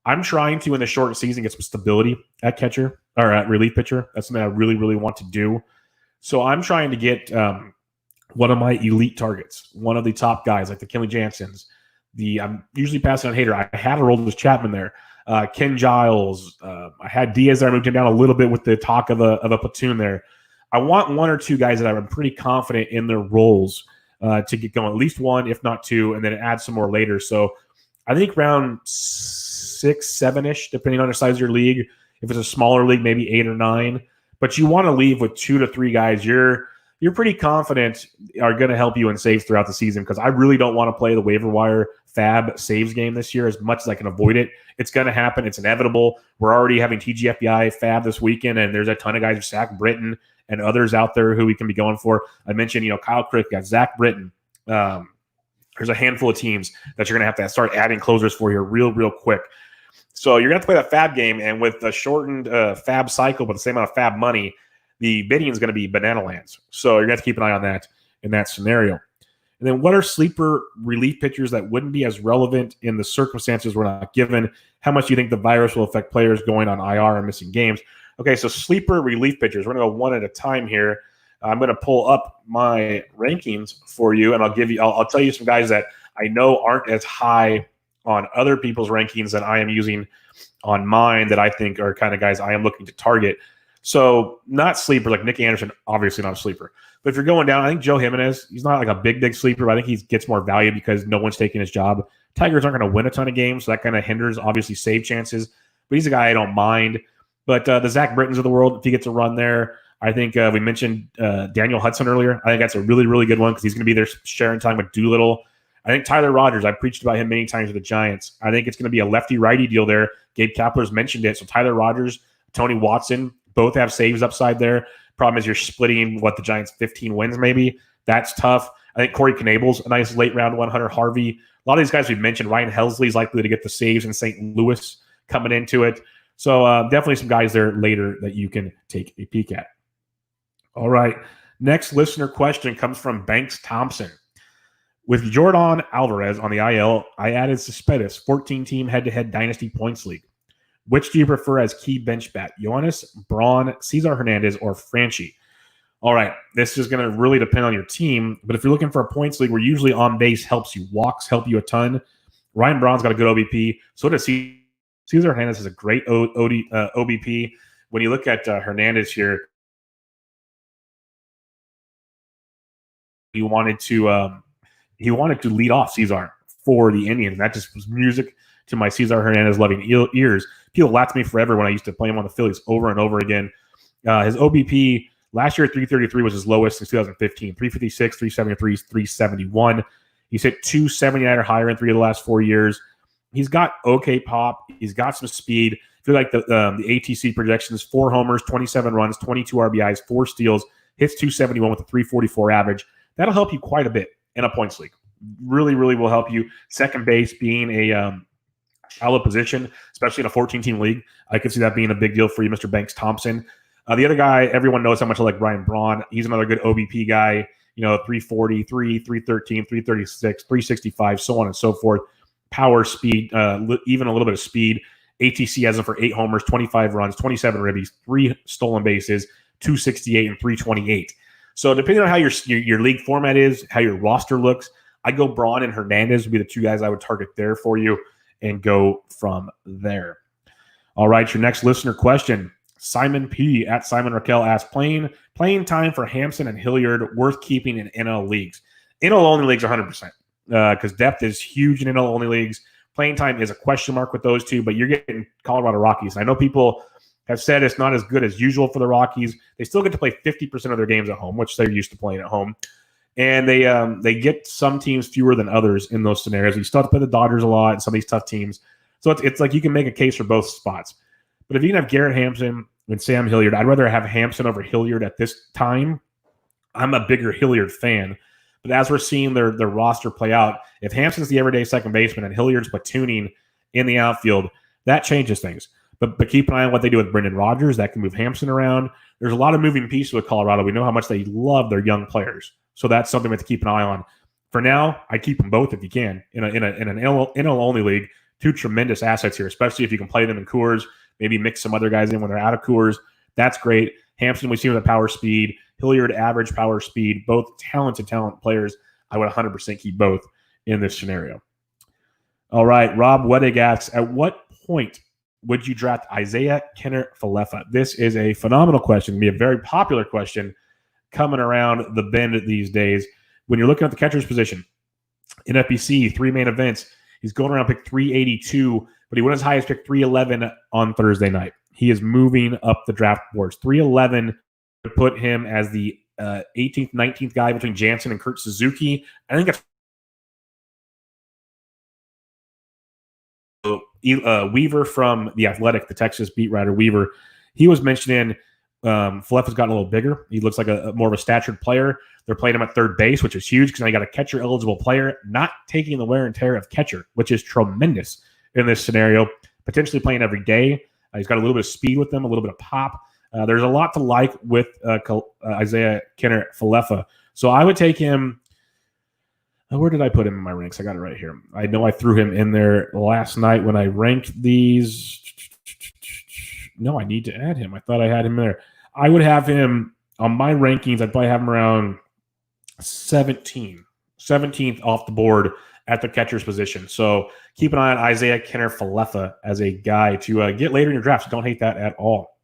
I'm trying to, in the short season, get some stability at catcher or at relief pitcher. That's something I really, really want to do. So I'm trying to get one of my elite targets, one of the top guys, like the Kenley Jansens. I'm usually passing on Hader. I had Aroldis Chapman there. Ken Giles. I had Diaz there. I moved him down a little bit with the talk of a platoon there. I want one or two guys that I'm pretty confident in their roles to get going. At least one, if not two, and then add some more later. So I think round 6, 7-ish, depending on the size of your league. If it's a smaller league, maybe 8 or 9. But you want to leave with 2 to 3 guys you're pretty confident are going to help you in saves throughout the season, because I really don't want to play the waiver wire fab saves game this year as much as I can avoid it. It's going to happen. It's inevitable. We're already having TGFBI fab this weekend, and there's a ton of guys, Zach Britton and others out there who we can be going for. I mentioned, Kyle Crick, got Zach Britton. There's a handful of teams that you're going to start adding closers for here real quick. So you're going to have to play that fab game, and with a shortened fab cycle with the same amount of fab money, the bidding is going to be banana lands. So you're going to have to keep an eye on that in that scenario. And then what are sleeper relief pitchers that wouldn't be as relevant in the circumstances we're not given? How much do you think the virus will affect players going on IR and missing games? Okay, so sleeper relief pitchers. We're going to go one at a time here. I'm going to pull up my rankings for you, and I'll tell you some guys that I know aren't as high on other people's rankings that I am using on mine that I think are kind of guys I am looking to target. So not sleeper, like Nick Anderson, obviously not a sleeper. But if you're going down, I think Joe Jimenez, he's not like a big sleeper, but I think he gets more value because no one's taking his job. Tigers aren't going to win a ton of games, so that kind of hinders, obviously, save chances. But he's a guy I don't mind. But the Zach Brittons of the world, if he gets a run there, I think we mentioned Daniel Hudson earlier. I think that's a really, really good one because he's going to be there sharing time with Doolittle. I think Tyler Rogers, I preached about him many times with the Giants. I think it's going to be a lefty-righty deal there. Gabe Kapler's mentioned it. So Tyler Rogers, Tony Watson, both have saves upside there. Problem is you're splitting the Giants 15 wins maybe. That's tough. I think Corey Knable's a nice late round one. Hunter Harvey. A lot of these guys we've mentioned. Ryan Helsley's likely to get the saves in St. Louis coming into it. So definitely some guys there later that you can take a peek at. All right. Next listener question comes from Banks Thompson. With Jordan Alvarez on the IL, I added Cespedes, 14-team head-to-head dynasty points league. Which do you prefer as key bench bat? Yoenis, Braun, Cesar Hernandez, or Franchi? All right, this is going to really depend on your team, but if you're looking for a points league where usually on base helps you, walks help you a ton, Ryan Braun's got a good OBP. So does Cesar Hernandez has a great OBP. When you look at Hernandez here, wanted to lead off Cesar for the Indians. And that just was music to my Cesar Hernandez loving ears. People laughed at me forever when I used to play him on the Phillies over and over again. His OBP last year, 333 was his lowest since 2015. 356, 373, 371. He's hit 279 or higher in 3 of the last 4 years. He's got okay pop. He's got some speed. If you like the ATC projections, 4 homers, 27 runs, 22 RBIs, 4 steals, hits 271 with a 344 average. That'll help you quite a bit in a points league. Really, really will help you. Second base being a shallow position, especially in a 14-team league. I could see that being a big deal for you, Mr. Banks Thompson. The other guy, everyone knows how much I like Brian Braun. He's another good OBP guy, 343, 313, 336, 365, so on and so forth. Power, speed, even a little bit of speed. ATC has him for 8 homers, 25 runs, 27 ribbies, 3 stolen bases, 268 and 328. So depending on how your league format is, how your roster looks, I'd go Braun and Hernandez would be the 2 guys I would target there for you and go from there. All right, your next listener question. Simon P. at Simon Raquel asks, playing time for Hampson and Hilliard worth keeping in NL leagues? NL-only leagues 100%. Because depth is huge in NL-only leagues. Playing time is a question mark with those 2, but you're getting Colorado Rockies. And I know people have said it's not as good as usual for the Rockies. They still get to play 50% of their games at home, which they're used to playing at home. And they get some teams fewer than others in those scenarios. You still have to play the Dodgers a lot and some of these tough teams. So it's like you can make a case for both spots. But if you can have Garrett Hampson and Sam Hilliard, I'd rather have Hampson over Hilliard at this time. I'm a bigger Hilliard fan. But as we're seeing their roster play out, if Hampson's the everyday second baseman and Hilliard's platooning in the outfield, that changes things. But keep an eye on what they do with Brendan Rodgers. That can move Hampson around. There's a lot of moving pieces with Colorado. We know how much they love their young players. So that's something we have to keep an eye on. For now, I keep them both if you can. In an NL-only league, 2 tremendous assets here, especially if you can play them in Coors, maybe mix some other guys in when they're out of Coors. That's great. Hampson, we see with the power speed. Hilliard, average power speed. Both talent players. I would 100% keep both in this scenario. All right. Rob Wedig asks, at what point would you draft Isaiah Kenner-Falefa? This is a phenomenal question. It'll be a very popular question coming around the bend these days. When you're looking at the catcher's position, in FBC, 3 main events, he's going around pick 382, but he went as high as pick 311 on Thursday night. He is moving up the draft boards. 311 would put him as the 18th, 19th guy between Jansen and Kurt Suzuki. I think that's Weaver from The Athletic, the Texas beat writer Weaver. He was mentioning Falefa's gotten a little bigger. He looks like a more of a statured player. They're playing him at third base, which is huge because now you got a catcher-eligible player, not taking the wear and tear of catcher, which is tremendous in this scenario. Potentially playing every day. He's got a little bit of speed with him, a little bit of pop. There's a lot to like with Isaiah Kenner-Falefa. So I would take him. Where did I put him in my ranks? I got it right here. I know I threw him in there last night when I ranked these. No, I need to add him. I thought I had him there. I would have him on my rankings. I'd probably have him around 17th off the board at the catcher's position. So keep an eye on Isaiah Kenner-Falefa as a guy to get later in your drafts. Don't hate that at all.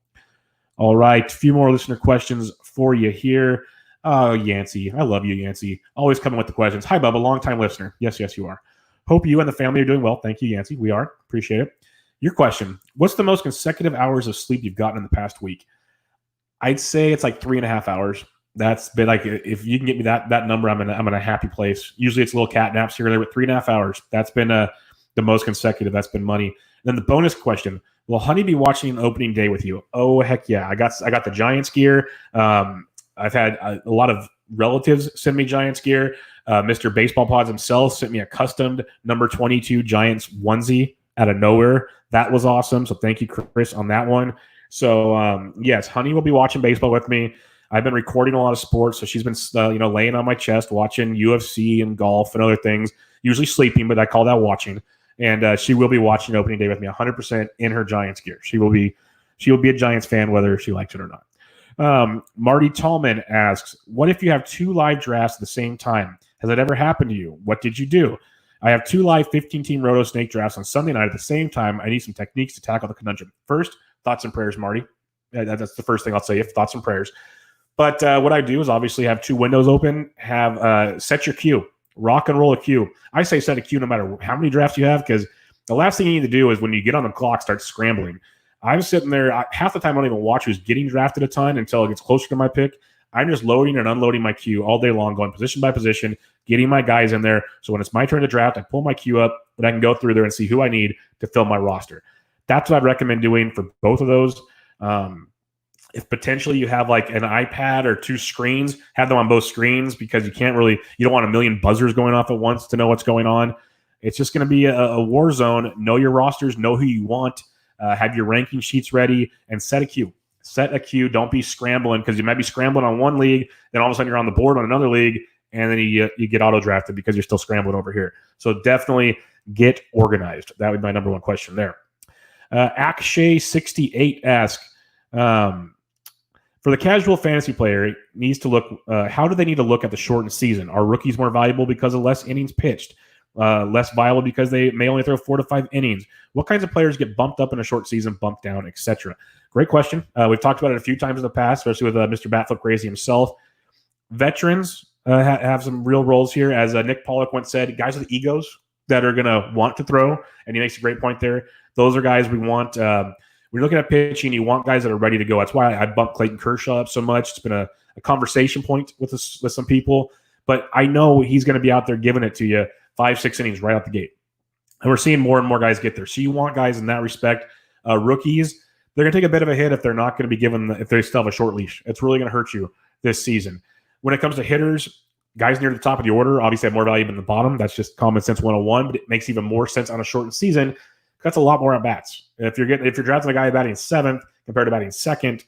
All right, a few more listener questions for you here. Oh, Yancey. I love you, Yancey. Always coming with the questions. Hi, Bubba, long-time listener. Yes, you are. Hope you and the family are doing well. Thank you, Yancey. We are. Appreciate it. Your question, what's the most consecutive hours of sleep you've gotten in the past week? I'd say it's like 3.5 hours. That's been like, if you can get me that number, I'm in a happy place. Usually it's little cat naps here or there, but 3.5 hours. That's been the most consecutive. That's been money. And then the bonus question, will Honey be watching opening day with you? Oh, heck yeah. I got the Giants gear. I've had a lot of relatives send me Giants gear. Mr. Baseball Pods himself sent me a custom number 22 Giants onesie out of nowhere. That was awesome. So thank you, Chris, on that one. So yes, Honey will be watching baseball with me. I've been recording a lot of sports, so she's been laying on my chest watching UFC and golf and other things. Usually sleeping, but I call that watching. And she will be watching opening day with me 100% in her Giants gear. She will be a Giants fan whether she likes it or not. Marty Tallman asks, what if you have 2 live drafts at the same time? Has that ever happened to you? What did you do? I have 2 live 15-team Roto Snake drafts on Sunday night at the same time. I need some techniques to tackle the conundrum. First, thoughts and prayers, Marty. That's the first thing I'll say. Thoughts and prayers. But what I do is obviously have 2 windows open, have set your queue, rock and roll a queue. I say set a queue no matter how many drafts you have, because the last thing you need to do is when you get on the clock, start scrambling. I'm sitting there, half the time I don't even watch who's getting drafted a ton until it gets closer to my pick. I'm just loading and unloading my queue all day long, going position by position, getting my guys in there. So when it's my turn to draft, I pull my queue up, and I can go through there and see who I need to fill my roster. That's what I'd recommend doing for both of those. If potentially you have like an iPad or 2 screens, have them on both screens, because you don't want a million buzzers going off at once to know what's going on. It's just going to be a war zone. Know your rosters, know who you want, have your ranking sheets ready, and set a queue. Set a queue. Don't be scrambling, because you might be scrambling on one league, then all of a sudden you're on the board on another league, and then you get auto-drafted because you're still scrambling over here. So definitely get organized. That would be my number one question there. Akshay68 asks, for the casual fantasy player, it needs to look. How do they need to look at the shortened season? Are rookies more valuable because of less innings pitched? Less viable because they may only throw 4 to 5 innings? What kinds of players get bumped up in a short season, bumped down, etc.? Great question. We've talked about it a few times in the past, especially with Mr. Batflip Crazy himself. Veterans have some real roles here. As Nick Pollock once said, guys with egos that are going to want to throw, and he makes a great point there. Those are guys we want. When you're looking at pitching, you want guys that are ready to go. That's why I bumped Clayton Kershaw up so much. It's been a conversation point with some people, but I know he's going to be out there giving it to you 5-6 innings right out the gate. And we're seeing more and more guys get there. So you want guys in that respect. Rookies, they're going to take a bit of a hit if they're not going to be given, if they still have a short leash. It's really going to hurt you this season. When it comes to hitters, guys near the top of the order obviously have more value than the bottom. That's just common sense 101, but it makes even more sense on a shortened season. That's a lot more at bats. If you're drafting a guy batting 7th compared to batting 2nd,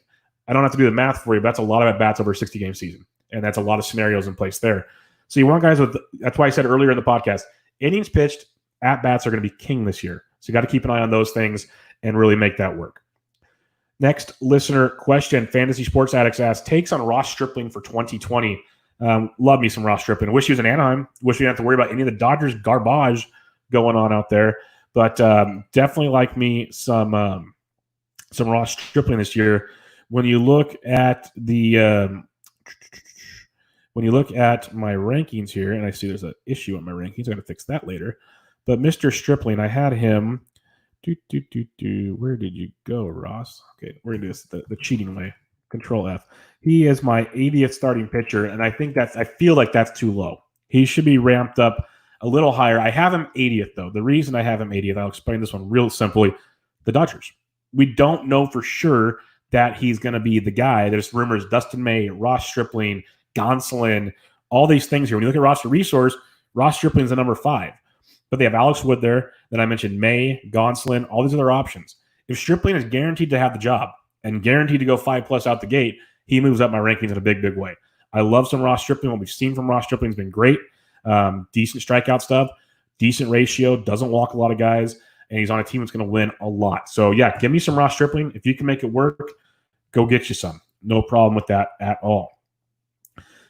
I don't have to do the math for you, but that's a lot of at bats over a 60-game season, and that's a lot of scenarios in place there. So you want guys with. That's why I said earlier in the podcast, innings pitched, at bats are going to be king this year. So you got to keep an eye on those things and really make that work. Next listener question: Fantasy Sports Addicts asks, takes on Ross Stripling for 2020. Love me some Ross Stripling. Wish he was in Anaheim. Wish we didn't have to worry about any of the Dodgers garbage going on out there. But definitely like me some Ross Stripling this year. When you look at my rankings here, and I see there's an issue on my rankings, I'm going to fix that later. But Mr. Stripling, I had him. Where did you go, Ross? Okay, we're going to do this the cheating way. Control F. He is my 80th starting pitcher, and I feel like that's too low. He should be ramped up a little higher. I have him 80th, though. The reason I have him 80th, I'll explain this one real simply. The Dodgers. We don't know for sure that he's going to be the guy. There's rumors Dustin May, Ross Stripling, Gonsolin, all these things here. When you look at roster resource, Ross Stripling's the number 5. But they have Alex Wood there. Then I mentioned May, Gonsolin, all these other options. If Stripling is guaranteed to have the job and guaranteed to go 5+ out the gate, he moves up my rankings in a big, big way. I love some Ross Stripling. What we've seen from Ross Stripling has been great. Decent strikeout stuff, decent ratio, doesn't walk a lot of guys, and he's on a team that's going to win a lot. So, yeah, give me some Ross Stripling. If you can make it work, go get you some. No problem with that at all.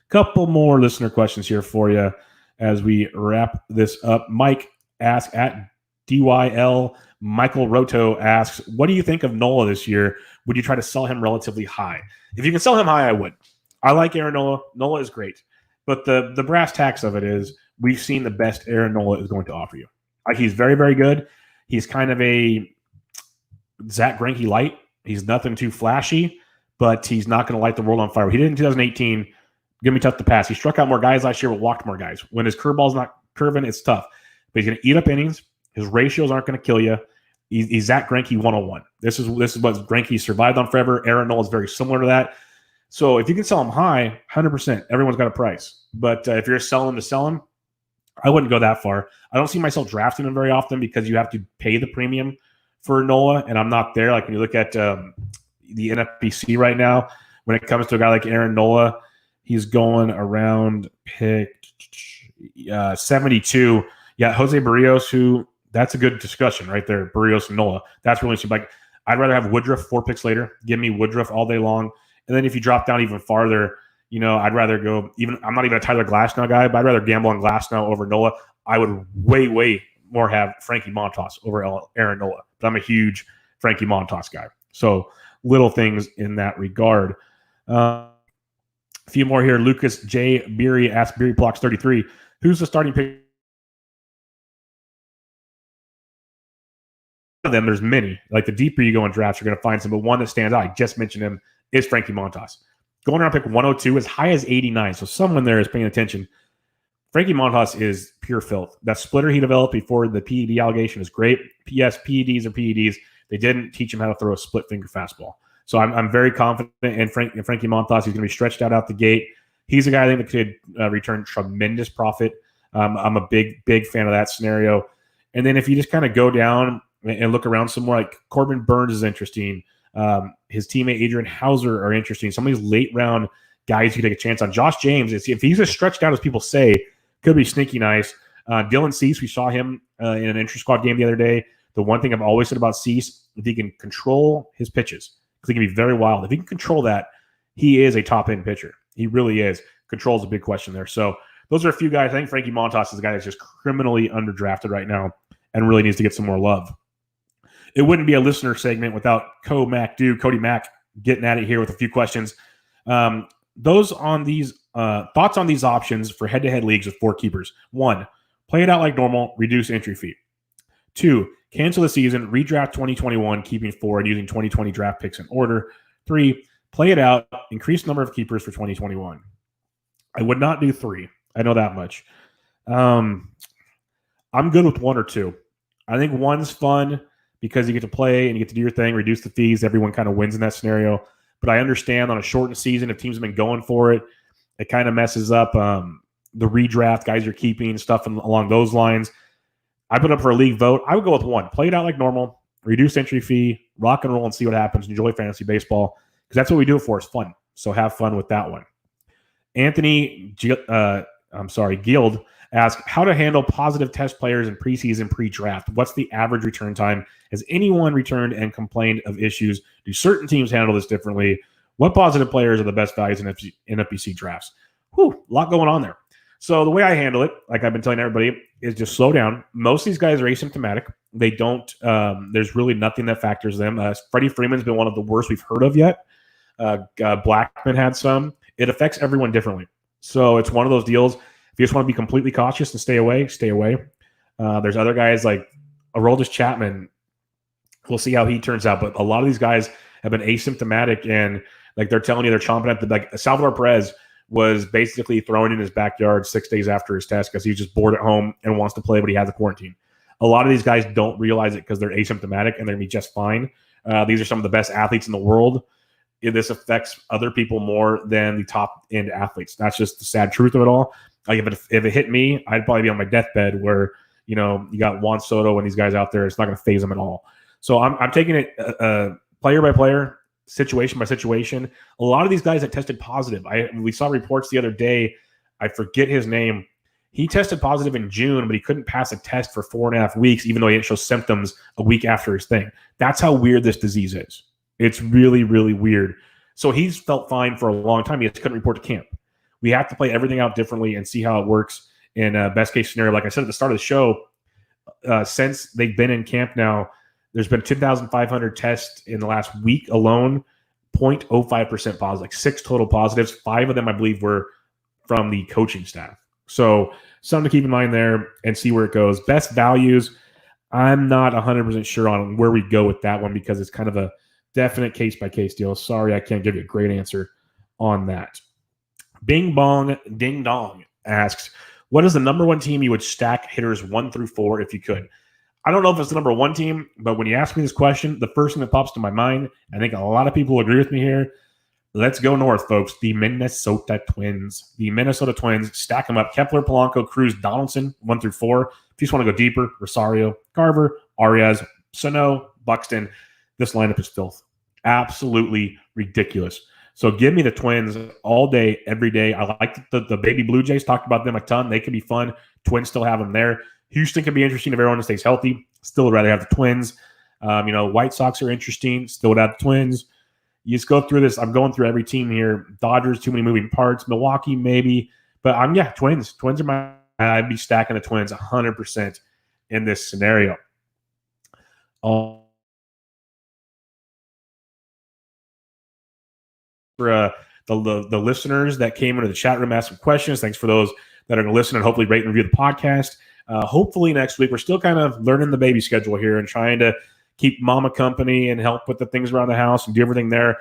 Couple more listener questions here for you as we wrap this up. Mike asks, at DYL, Michael Roto asks, what do you think of Nola this year? Would you try to sell him relatively high? If you can sell him high, I would. I like Aaron Nola. Nola is great. But the brass tacks of it is we've seen the best Aaron Nola is going to offer you. Like, he's very, very good. He's kind of a Zach Greinke light. He's nothing too flashy, but he's not going to light the world on fire. He did in 2018. Going to be tough to pass. He struck out more guys last year, but walked more guys. When his curveball's not curving, it's tough. But he's going to eat up innings. His ratios aren't going to kill you. He's Zach Greinke 101. This is what Greinke survived on forever. Aaron Nola is very similar to that. So if you can sell him high, 100%, everyone's got a price. But if you're selling to sell him, I wouldn't go that far. I don't see myself drafting him very often because you have to pay the premium for Nola, and I'm not there. Like when you look at the NFBC right now, when it comes to a guy like Aaron Nola, he's going around pick 72. Yeah, Jose Barrios, who that's a good discussion right there. Barrios and Nola. That's really interesting. Like, I'd rather have Woodruff 4 picks later. Give me Woodruff all day long. And then if you drop down even farther, I'd rather go I'm not even a Tyler Glasnow guy, but I'd rather gamble on Glasnow over Nola. I would way, way more have Frankie Montas over Aaron Nola. But I'm a huge Frankie Montas guy. So little things in that regard. A few more here. Lucas J. Beery asked Beery Blocks 33, who's the starting pick? Of them, there's many. Like the deeper you go in drafts, you're going to find some. But one that stands out, I just mentioned him, is Frankie Montas. Going around pick 102, as high as 89. So someone there is paying attention. Frankie Montas is pure filth. That splitter he developed before the PED allegation is great. Yes, PEDs are PEDs. They didn't teach him how to throw a split finger fastball. So I'm very confident in Frankie Montas. He's going to be stretched out the gate. He's a guy I think that could return tremendous profit. I'm a big fan of that scenario. And then if you just kind of go down and look around some more, like Corbin Burns is interesting. His teammate Adrian Hauser are interesting. Some of these late round guys you can take a chance on. Josh James, if he's as stretched out as people say, could be sneaky nice. Dylan Cease, we saw him in an intra-squad game the other day. The one thing I've always said about Cease, if he can control his pitches, because he can be very wild. If he can control that, he is a top-end pitcher. He really is. Control is a big question there. So those are a few guys. I think Frankie Montas is a guy that's just criminally underdrafted right now and really needs to get some more love. It wouldn't be a listener segment without Cody Mack getting at it here with a few questions. Those on these thoughts on these options for head-to-head leagues with 4 keepers. 1, play it out like normal, reduce entry fee. 2, cancel the season, redraft 2021, keeping 4 and using 2020 draft picks in order. 3, play it out, increase number of keepers for 2021. I would not do 3. I know that much. I'm good with 1 or 2. I think 1's fun because you get to play and you get to do your thing, reduce the fees. Everyone kind of wins in that scenario. But I understand on a shortened season, if teams have been going for it, it kind of messes up the redraft, guys you're keeping, stuff along those lines. I put up for a league vote. I would go with 1. Play it out like normal, reduce entry fee, rock and roll and see what happens. Enjoy fantasy baseball because that's what we do it for. It's fun. So have fun with that one. Anthony Guild asked how to handle positive test players in preseason pre-draft. What's the average return time? Has anyone returned and complained of issues? Do certain teams handle this differently? What positive players are the best values in FBC drafts? A lot going on there. So the way I handle it, like I've been telling everybody, is just slow down. Most of these guys are asymptomatic. They don't. There's really nothing that factors them. Freddie Freeman's been one of the worst we've heard of yet. Blackman had some. It affects everyone differently. So it's one of those deals. If you just want to be completely cautious and stay away, stay away. There's other guys like Aroldis Chapman. We'll see how he turns out. But a lot of these guys have been asymptomatic and like they're telling you they're chomping at the like Salvador Perez was basically thrown in his backyard 6 days after his test because he's just bored at home and wants to play, but he has a quarantine. A lot of these guys don't realize it because they're asymptomatic and they're going to be just fine. These are some of the best athletes in the world. This affects other people more than the top-end athletes. That's just the sad truth of it all. Like if it hit me, I'd probably be on my deathbed where, you got Juan Soto and these guys out there. It's not going to phase them at all. So I'm taking it player by player, situation by situation. A lot of these guys that tested positive, we saw reports the other day. I forget his name. He tested positive in June, but he couldn't pass a test for 4.5 weeks, even though he didn't show symptoms a week after his thing. That's how weird this disease is. It's really, really weird. So he's felt fine for a long time. He just couldn't report to camp. We have to play everything out differently and see how it works in a best case scenario. Like I said at the start of the show, since they've been in camp now, there's been 10,500 tests in the last week alone, 0.05% positive, like 6 total positives. 5 of them, I believe, were from the coaching staff. So something to keep in mind there and see where it goes. Best values, I'm not 100% sure on where we go with that one because it's kind of a definite case-by-case deal. Sorry, I can't give you a great answer on that. Bing Bong Ding Dong asks, what is the number 1 team you would stack hitters 1 through 4 if you could? I don't know if it's the number 1 team, but when you ask me this question, the first thing that pops to my mind, I think a lot of people agree with me here. Let's go north, folks. The Minnesota Twins. The Minnesota Twins, stack them up. Kepler, Polanco, Cruz, Donaldson, 1 through 4. If you just want to go deeper, Rosario, Carver, Arias, Sano, Buxton. This lineup is filth. Absolutely ridiculous. So give me the Twins all day, every day. I like the baby Blue Jays. Talked about them a ton. They could be fun. Twins still have them there. Houston could be interesting if everyone stays healthy. Still would rather have the Twins. White Sox are interesting. Still would have the Twins. You just go through this. I'm going through every team here. Dodgers, too many moving parts. Milwaukee, maybe. But Twins. Twins are I'd be stacking the Twins 100% in this scenario. For the listeners that came into the chat room, asked some questions. Thanks for those that are going to listen and hopefully rate and review the podcast. Hopefully next week, we're still kind of learning the baby schedule here and trying to keep mama company and help with the things around the house and do everything there.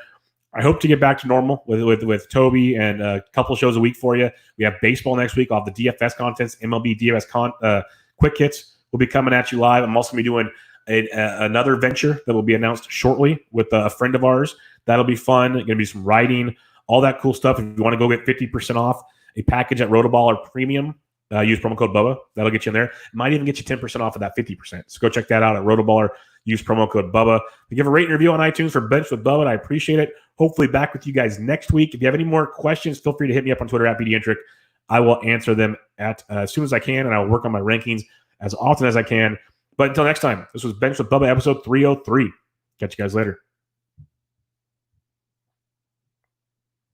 I hope to get back to normal with Toby and a couple shows a week for you. We have baseball next week. I'll have the DFS contents, MLB DFS quick hits will be coming at you live. I'm also going to be doing another venture that will be announced shortly with a friend of ours. That'll be fun. Going to be some writing, all that cool stuff. If you want to go get 50% off a package at Rotoballer Premium, use promo code Bubba. That'll get you in there. It might even get you 10% off of that 50%. So go check that out at Rotoballer. Use promo code Bubba. Give a rate and review on iTunes for Bench with Bubba, and I appreciate it. Hopefully back with you guys next week. If you have any more questions, feel free to hit me up on Twitter at BDintric. I will answer them as soon as I can, and I will work on my rankings as often as I can. But until next time, this was Bench with Bubba, episode 303. Catch you guys later.